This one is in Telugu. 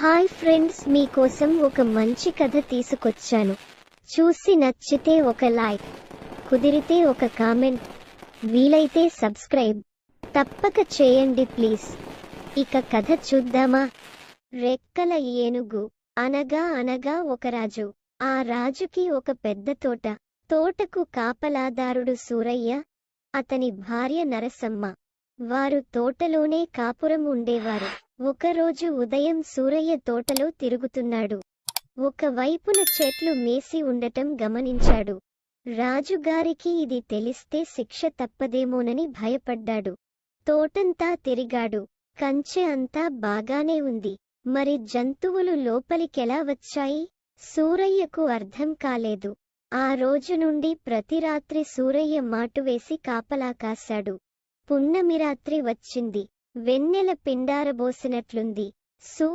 హాయ్ ఫ్రెండ్స్, మీకోసం ఒక మంచి కథ తీసుకొచ్చాను. చూసి నచ్చితే ఒక లైక్, కుదిరితే ఒక కామెంట్, వీలైతే సబ్స్క్రైబ్ తప్పక చేయండి ప్లీజ్. ఇక కథ చూద్దామా? రెక్కల ఏనుగు. అనగా ఒక రాజు. ఆ రాజుకి ఒక పెద్ద తోట. తోటకు కాపలాదారుడు సూరయ్య, అతని భార్య నరసమ్మ. వారు తోటలోనే కాపురం ఉండేవారు. ఒకరోజు ఉదయం సూరయ్య తోటలో తిరుగుతున్నాడు. ఒకవైపున చెట్లు మేసి ఉండటం గమనించాడు. రాజుగారికి ఇది తెలిస్తే శిక్ష తప్పదేమోనని భయపడ్డాడు. తోటంతా తిరిగాడు. కంచె అంతా బాగానే ఉంది. మరి జంతువులు లోపలికెలా వచ్చాయి? సూరయ్యకు అర్థం కాలేదు. ఆ రోజు నుండి ప్రతి రాత్రి సూరయ్య మాటువేసి కాపలా కాశాడు. పున్నమి రాత్రి వచ్చింది. వెన్నెల పిండారబోసినట్లుంది.